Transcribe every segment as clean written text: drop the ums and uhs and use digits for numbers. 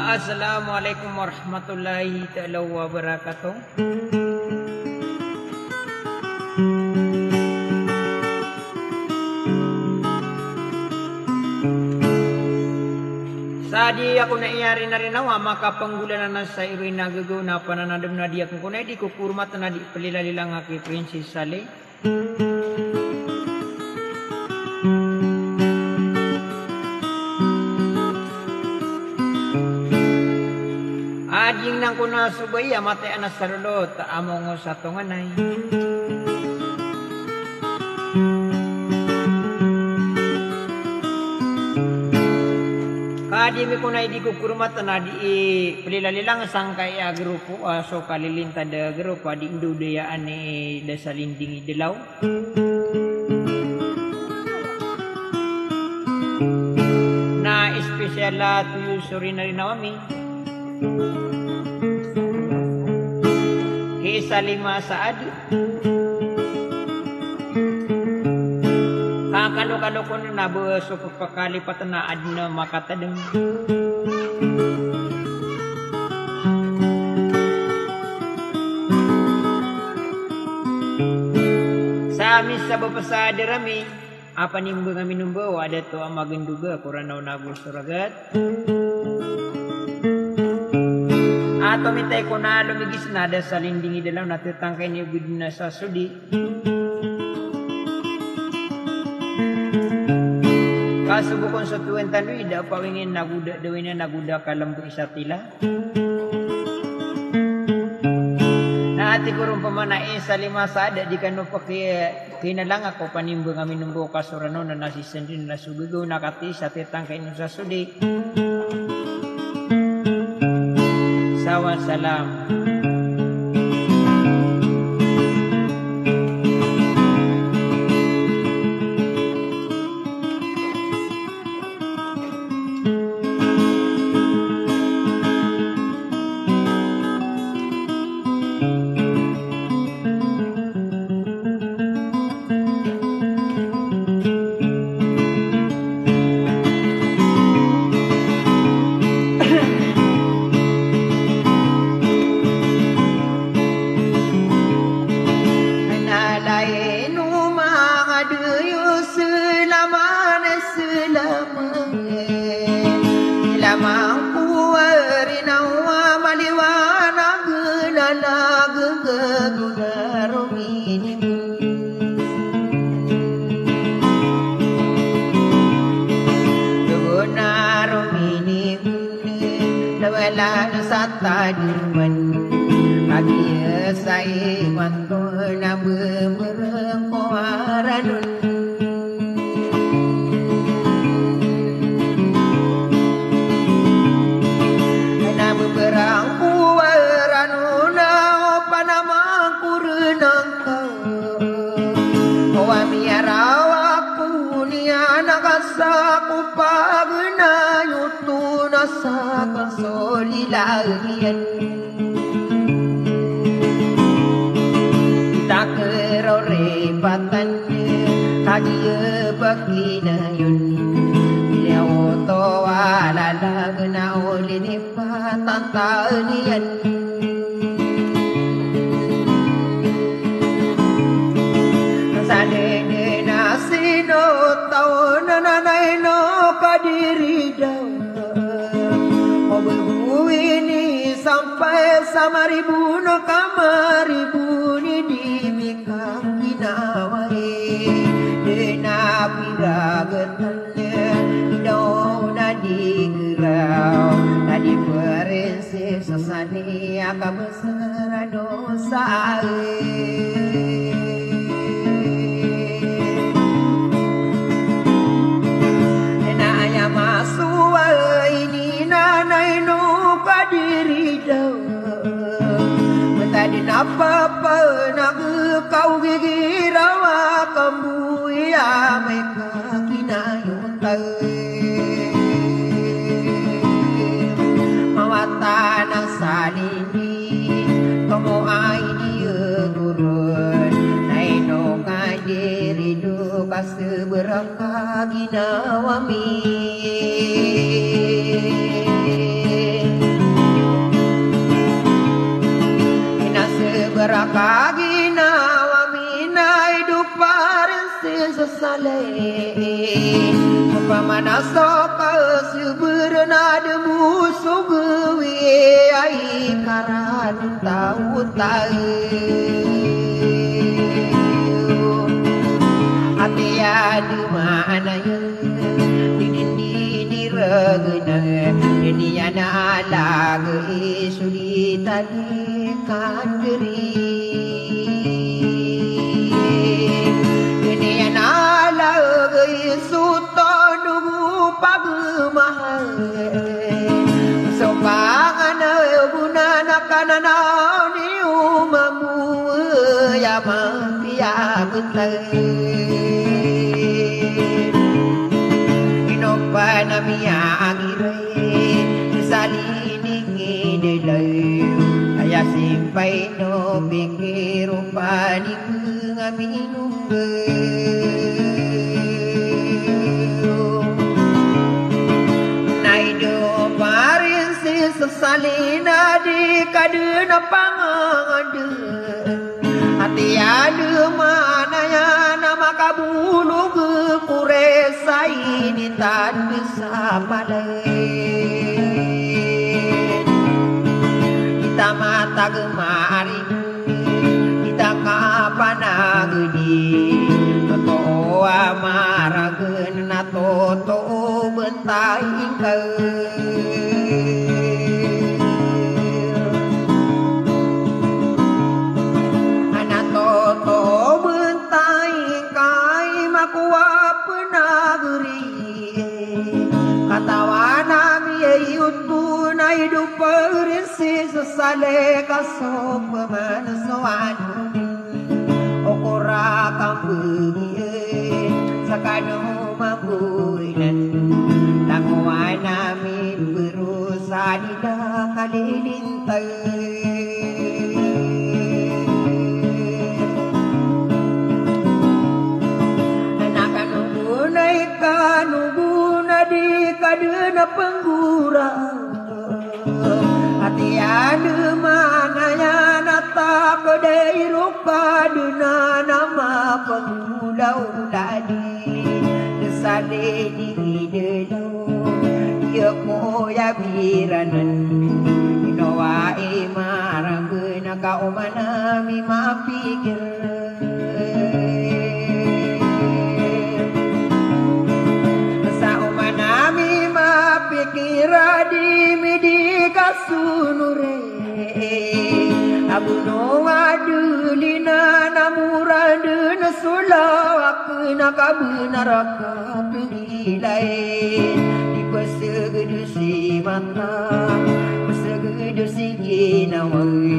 Assalamualaikum warahmatullahi ta'ala wabarakatuh. Sadi aku na iyari na rin awa, maka panggulanan na sa irin nagagaw na pananadam na di akong kunay, di kukurmat na di palilalilang aki Princess Sally. Ading nang kuna subay, amate anas sa lulot, among sa tunganay. Kadi mi kunay di kukurmat na di palilalilang sangkay a grupo, so kalilinta da grupo, di indudayaan ni da salinding idilaw. Na espesyal tuyo suri na rin nawami. Kisa lima saad. Kakalo-kalo ko na nabuso pagpakalipat na ad na makatadang. Sa amin sa babasada rami, apa nimba kami numbaw, ada to ang maganduga, kuranaw na suragat. Ato mitay ko na lumigis na da sa lindingi dalaw natutangkay ni Ubid na sa sudi. Kasubukon sa tuwan tanwi, da pawingin naguda, dawin na naguda kalambo isa tila. Naati ko rin pamanain sa lima sada, di ka no pa kinalang ako panimbo nga minumbo kasurano na nasisandin na sugugo nakati sa titangkay no sa sudi. Sawa salam. Ginawa mi Rakagina wamina hidup parinsi sesale Pamana soka seberna demu sugewi ai karan tahu Ati adu mana ya di regena Dini ana lagi sulit kandiri Dini ana lagi sutonu pagmahal Sopangan bunana kanana ni umamu ya mafia betul Panamia agire salini ngidele aya simpai no pikir rupani ngaminu naido parin si sesalina di kadena pangade hati ada mana ya nama kabulu kuresai di tanda samalen kita mata gemari kita kapan agedi toto amaragen na toto bentai ke hidup perisi sesale kasop manasuan okora kambuye sakano mabuinan nangwana mi berusaha di kalilintai anakan nubuna di kadena penggurau hati ada mana ya nata kedai rupa duna nama pengulau tadi desade di delo dia moya biranan inowa marang gena kau mana mi mapikir sa umana mi mapikir di midi kasunure abuno adulina namurandena sulakna kabunaraka pilai dipesegedu si mata pesegedu si ginawai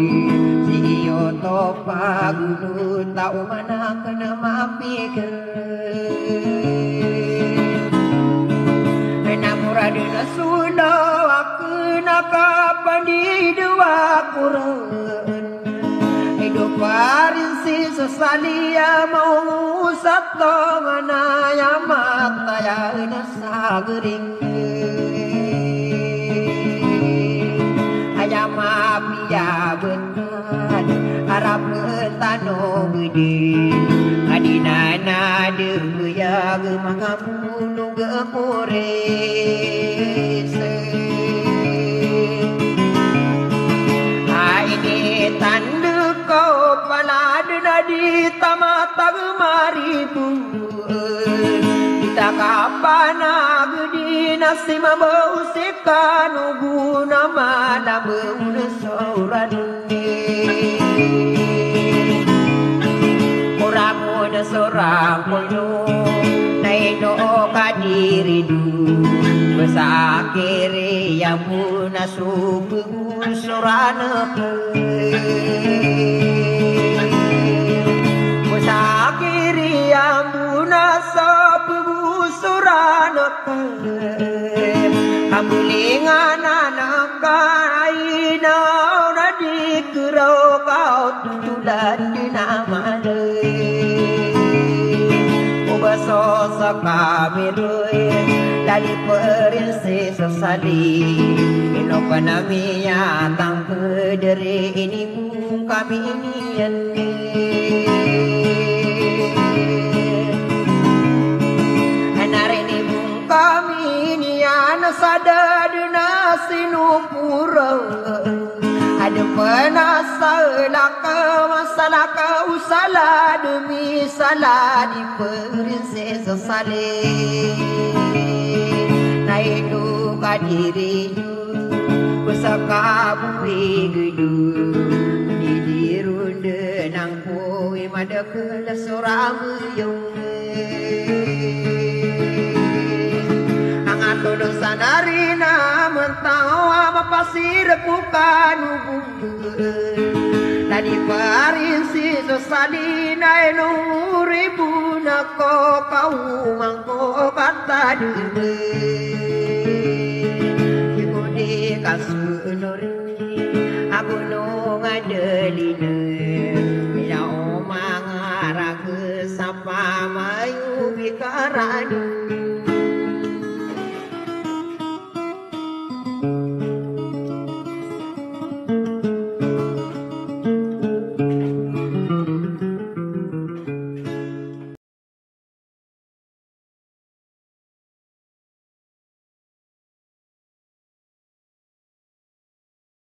si yoto pagunu tau mana kena mapikir namuradena sulakna kapan di dua kurun hidup parinsi sesalia mau satongana ya mata ya nasagering ayam api ya benar harap tano gede adinana debuya gemakamu nunggu korese tanda kau paladena di tamata gemaribu kita kapan agdi nasima bau sekanu guna mana bau sorani orang muda seorang kono naino kadiridu besakiri yang munasubu surana musakiri yang munasabu surana kambulingan anak kaina nadi kerau kau tutulan di nama Sosa kami rui dari perinsi sesali ino panamiya tang pederi ini kami ini Anare bung kami ini ana sada dina sinupura ada penasalaka masalaka usala demi salah di prinsesa sale naidu kadiri pusaka bui gedu di dirunde nang kowe mada kelas soramuyung Todo sanarina mentawa mapasir bukan Tadi parisi sosalina enuribu nako kau mangko kata dure Ibu di kasunuri aku no ngadelina Bila omang arah ke sapa mayu bikarani